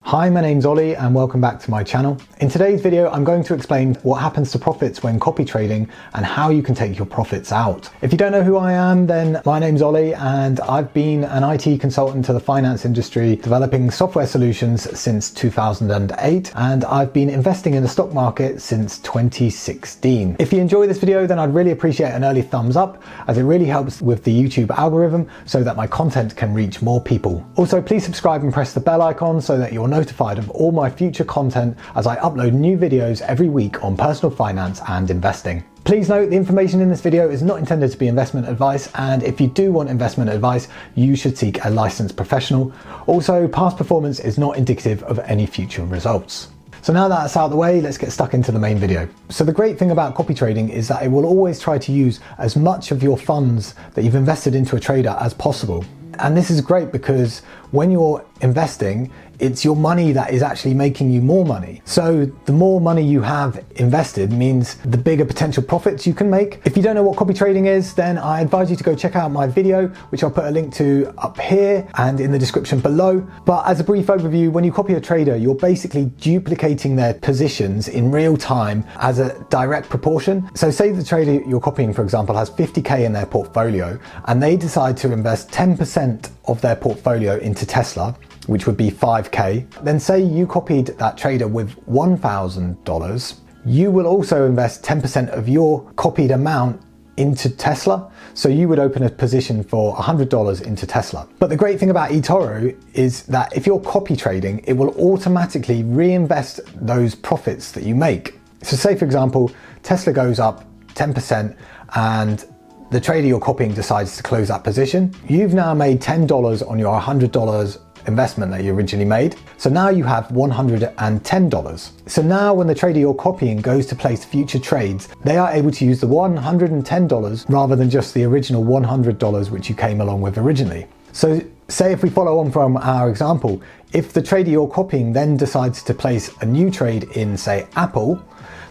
Hi, my name's Ollie and welcome back to my channel. In today's video, I'm going to explain what happens to profits when copy trading and how you can take your profits out. If you don't know who I am, then my name's Ollie and I've been an IT consultant to the finance industry, developing software solutions since 2008, and I've been investing in the stock market since 2016. If you enjoy this video, then I'd really appreciate an early thumbs up, as it really helps with the YouTube algorithm so that my content can reach more people. Also, please subscribe and press the bell icon so that you're notified of all my future content as I upload new videos every week on personal finance and investing. Please note the information in this video is not intended to be investment advice, and if you do want investment advice, you should seek a licensed professional. Also, past performance is not indicative of any future results. So now that's out of the way, let's get stuck into the main video. So the great thing about copy trading is that it will always try to use as much of your funds that you've invested into a trader as possible. And this is great because when you're investing, it's your money that is actually making you more money. So the more money you have invested means the bigger potential profits you can make. If you don't know what copy trading is, then I advise you to go check out my video, which I'll put a link to up here and in the description below. But as a brief overview, when you copy a trader, you're basically duplicating their positions in real time as a direct proportion. So say the trader you're copying, for example, has 50K in their portfolio and they decide to invest 10% of their portfolio into Tesla, which would be 5K. Then say you copied that trader with $1,000. You will also invest 10% of your copied amount into Tesla. So you would open a position for $100 into Tesla. But the great thing about Etoro is that if you're copy trading, it will automatically reinvest those profits that you make. So say, for example, Tesla goes up 10% and the trader you're copying decides to close that position. You've now made $10 on your $100 investment that you originally made. So now you have $110. So now when the trader you're copying goes to place future trades, they are able to use the $110 rather than just the original $100 which you came along with originally. So say if we follow on from our example, if the trader you're copying then decides to place a new trade in, say, Apple,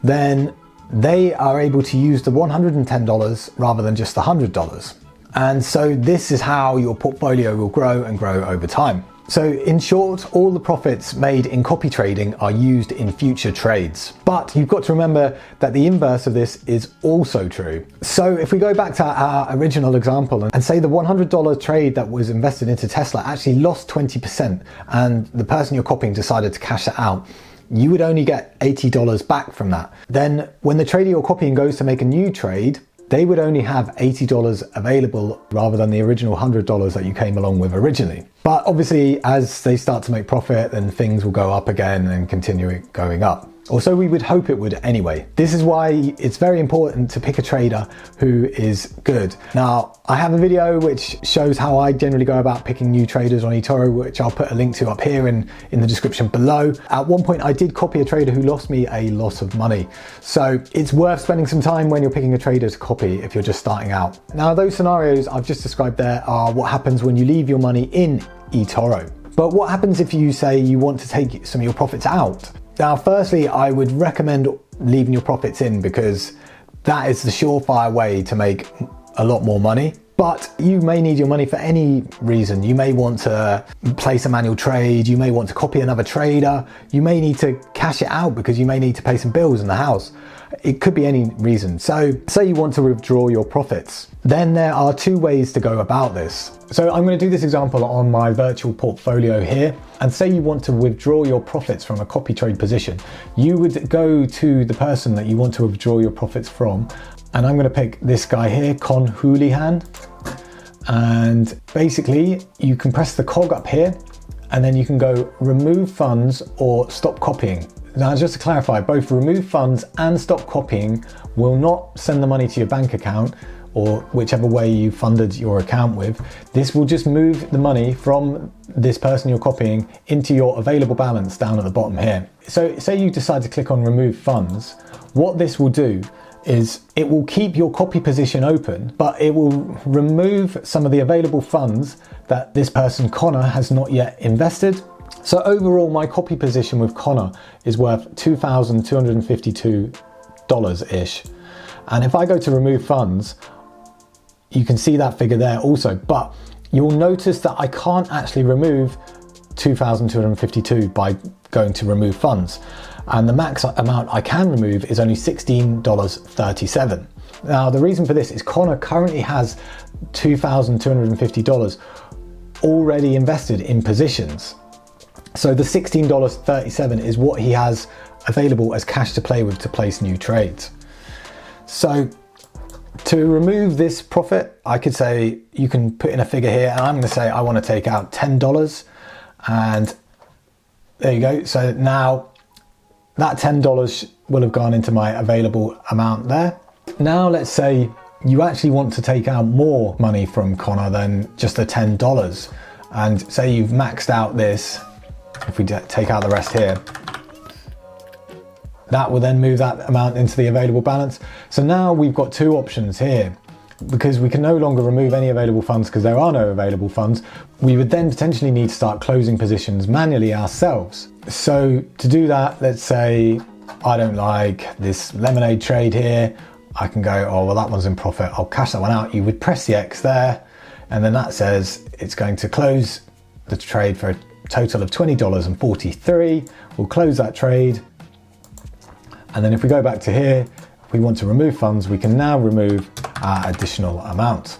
then they are able to use the $110 rather than just the $100. And so this is how your portfolio will grow and grow over time. So in short, all the profits made in copy trading are used in future trades. But you've got to remember that the inverse of this is also true. So if we go back to our original example and say the $100 trade that was invested into Tesla actually lost 20% and the person you're copying decided to cash it out, you would only get $80 back from that. Then when the trader you're copying goes to make a new trade, they would only have $80 available rather than the original $100 that you came along with originally. But obviously, as they start to make profit, then things will go up again and continue going up. Or so we would hope it would anyway. This is why it's very important to pick a trader who is good. Now, I have a video which shows how I generally go about picking new traders on Etoro, which I'll put a link to up here in the description below. At one point, I did copy a trader who lost me a lot of money. So it's worth spending some time when you're picking a trader to copy if you're just starting out. Now, those scenarios I've just described there are what happens when you leave your money in Etoro. But what happens if you say you want to take some of your profits out? Now, firstly, I would recommend leaving your profits in because that is the surefire way to make a lot more money. But you may need your money for any reason. You may want to place a manual trade, you may want to copy another trader, you may need to cash it out because you may need to pay some bills in the house. It could be any reason. So say you want to withdraw your profits. Then there are two ways to go about this. So I'm going to do this example on my virtual portfolio here. And say you want to withdraw your profits from a copy trade position. You would go to the person that you want to withdraw your profits from. And I'm going to pick this guy here, Con Houlihan. And basically you can press the cog up here and then you can go remove funds or stop copying. Now, just to clarify, both remove funds and stop copying will not send the money to your bank account or whichever way you funded your account with. This will just move the money from this person you're copying into your available balance down at the bottom here. So say you decide to click on remove funds, what this will do is it will keep your copy position open, but it will remove some of the available funds that this person, Connor, has not yet invested. So overall, my copy position with Connor is worth $2,252-ish. And if I go to remove funds, you can see that figure there also, but you'll notice that I can't actually remove 2,252 by going to remove funds. And the max amount I can remove is only $16.37. Now, the reason for this is Connor currently has $2,250 already invested in positions. So the $16.37 is what he has available as cash to play with to place new trades. So to remove this profit, I could say you can put in a figure here, and I'm going to say I want to take out $10, and there you go. So now that $10 will have gone into my available amount there. Now let's say you actually want to take out more money from Connor than just the $10, and say you've maxed out this. If we take out the rest here, that will then move that amount into the available balance. So now we've got two options here, because we can no longer remove any available funds because there are no available funds. We would then potentially need to start closing positions manually ourselves. So to do that, let's say I don't like this lemonade trade here. I can go, oh, well, that one's in profit. I'll cash that one out. You would press the X there, and then that says it's going to close the trade for a total of $20.43. We'll close that trade. And then if we go back to here, if we want to remove funds, we can now remove our additional amount.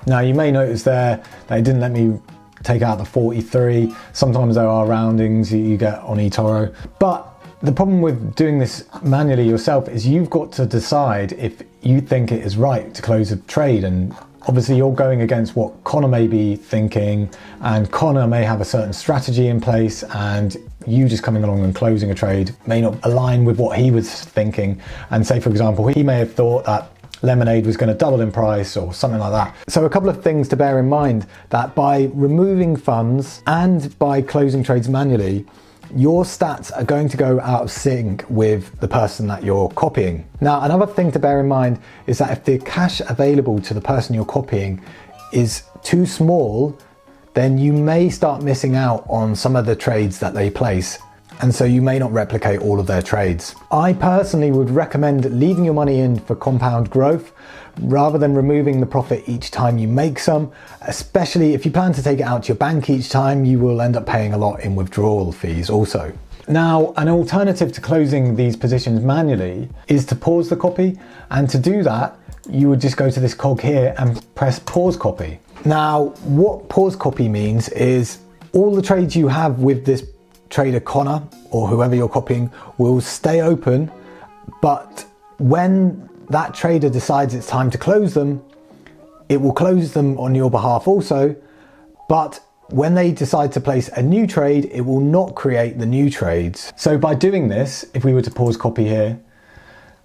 Now you may notice there that it didn't let me take out the 43. Sometimes there are roundings you get on Etoro. But the problem with doing this manually yourself is you've got to decide if you think it is right to close a trade, and obviously you're going against what Connor may be thinking, and Connor may have a certain strategy in place, and you just coming along and closing a trade may not align with what he was thinking. And say, for example, he may have thought that lemonade was going to double in price or something like that. So a couple of things to bear in mind, that by removing funds and by closing trades manually, your stats are going to go out of sync with the person that you're copying. Now, another thing to bear in mind is that if the cash available to the person you're copying is too small, then you may start missing out on some of the trades that they place, and so you may not replicate all of their trades. I personally would recommend leaving your money in for compound growth rather than removing the profit each time you make some, especially if you plan to take it out to your bank each time. You will end up paying a lot in withdrawal fees also. Now, an alternative to closing these positions manually is to pause the copy, and to do that, you would just go to this cog here and press pause copy. Now, what pause copy means is all the trades you have with this trader Connor or whoever you're copying will stay open, but when that trader decides it's time to close them, it will close them on your behalf also, but when they decide to place a new trade, it will not create the new trades. So by doing this, if we were to pause copy here,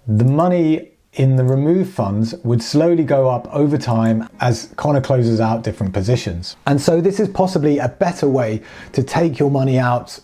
the money in the remove funds would slowly go up over time as Connor closes out different positions. And so this is possibly a better way to take your money out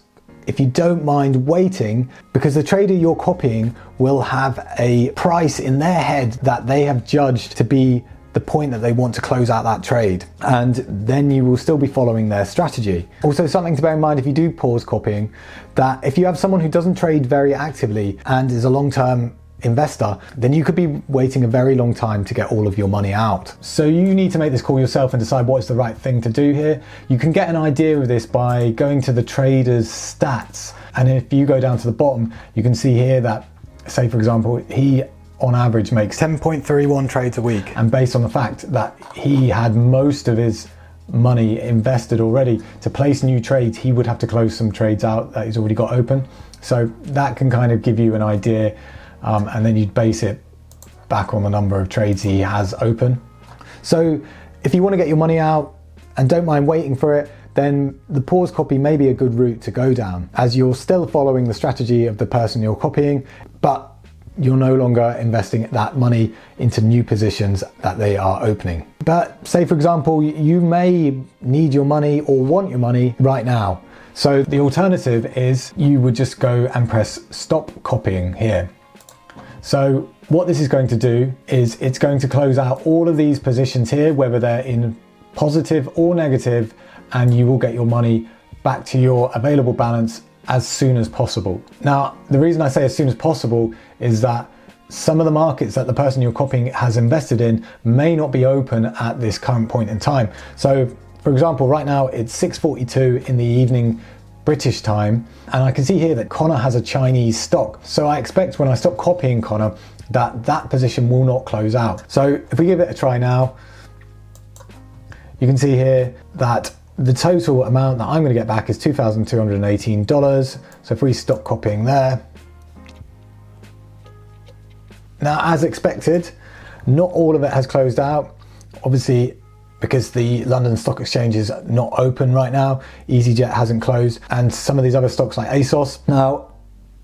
if you don't mind waiting, because the trader you're copying will have a price in their head that they have judged to be the point that they want to close out that trade, and then you will still be following their strategy. Also, something to bear in mind if you do pause copying, that if you have someone who doesn't trade very actively and is a long-term investor, then you could be waiting a very long time to get all of your money out. So you need to make this call yourself and decide what is the right thing to do here. You can get an idea of this by going to the trader's stats, and if you go down to the bottom, you can see here that, say for example, he on average makes 10.31 trades a week, and based on the fact that he had most of his money invested already, to place new trades he would have to close some trades out that he's already got open. So that can kind of give you an idea, and then you'd base it back on the number of trades he has open. So if you want to get your money out and don't mind waiting for it, then the pause copy may be a good route to go down, as you're still following the strategy of the person you're copying, but you're no longer investing that money into new positions that they are opening. But say for example, you may need your money or want your money right now. So the alternative is you would just go and press stop copying here. So what this is going to do is it's going to close out all of these positions here, whether they're in positive or negative, and you will get your money back to your available balance as soon as possible. Now, the reason I say as soon as possible is that some of the markets that the person you're copying has invested in may not be open at this current point in time. So for example, right now it's 6:42 in the evening British time, and I can see here that Connor has a Chinese stock. So I expect when I stop copying Connor that position will not close out. So if we give it a try now, you can see here that the total amount that I'm going to get back is $2,218. So if we stop copying there. Now, as expected, not all of it has closed out. Obviously, because the London Stock Exchange is not open right now, EasyJet hasn't closed, and some of these other stocks like ASOS. Now,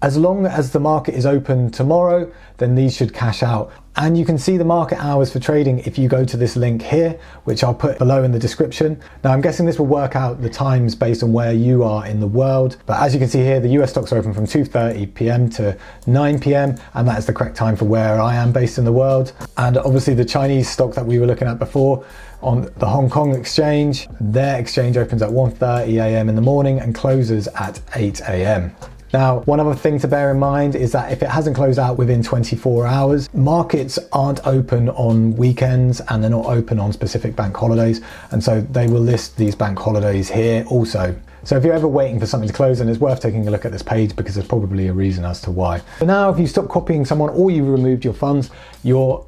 as long as the market is open tomorrow, then these should cash out. And you can see the market hours for trading if you go to this link here, which I'll put below in the description. Now, I'm guessing this will work out the times based on where you are in the world. But as you can see here, the US stocks are open from 2:30 p.m. to 9 p.m. And that is the correct time for where I am based in the world. And obviously the Chinese stock that we were looking at before on the Hong Kong exchange, their exchange opens at 1:30 a.m. in the morning and closes at 8 a.m. Now, one other thing to bear in mind is that if it hasn't closed out within 24 hours, markets aren't open on weekends and they're not open on specific bank holidays. And so they will list these bank holidays here also. So if you're ever waiting for something to close, then it's worth taking a look at this page because there's probably a reason as to why. So now if you stop copying someone or you removed your funds, your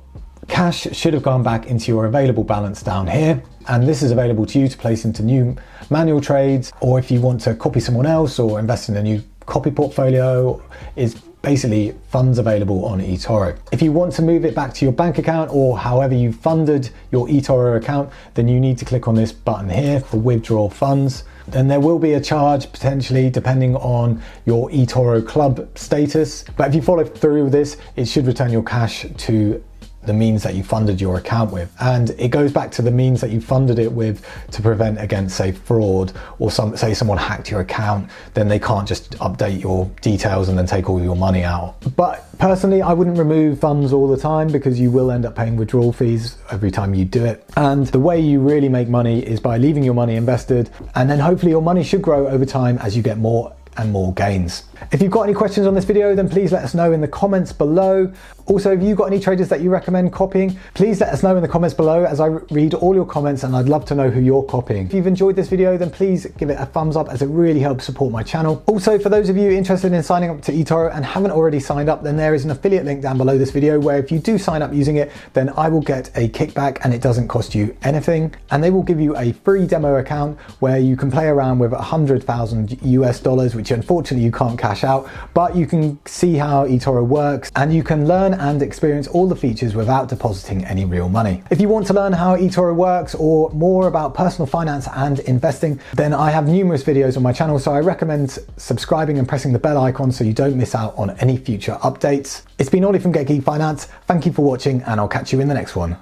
cash should have gone back into your available balance down here. And this is available to you to place into new manual trades, or if you want to copy someone else or invest in a new copy portfolio, is basically funds available on Etoro. If you want to move it back to your bank account or however you funded your Etoro account, then you need to click on this button here for withdraw funds. Then there will be a charge potentially depending on your Etoro club status. But if you follow through with this, it should return your cash to the means that you funded your account with. And it goes back to the means that you funded it with to prevent against, say, fraud, or say someone hacked your account, then they can't just update your details and then take all your money out. But personally, I wouldn't remove funds all the time because you will end up paying withdrawal fees every time you do it. And the way you really make money is by leaving your money invested, and then hopefully your money should grow over time as you get more and more gains. If you've got any questions on this video, then please let us know in the comments below. Also, if you've got any traders that you recommend copying, please let us know in the comments below as I read all your comments, and I'd love to know who you're copying. If you've enjoyed this video, then please give it a thumbs up as it really helps support my channel. Also, for those of you interested in signing up to Etoro and haven't already signed up, then there is an affiliate link down below this video where if you do sign up using it, then I will get a kickback and it doesn't cost you anything. And they will give you a free demo account where you can play around with 100,000 US dollars, which unfortunately you can't cash out, but you can see how Etoro works and you can learn and experience all the features without depositing any real money. If you want to learn how Etoro works or more about personal finance and investing, then I have numerous videos on my channel, so I recommend subscribing and pressing the bell icon so you don't miss out on any future updates. It's been Ollie from Get Geek Finance. Thank you for watching, and I'll catch you in the next one.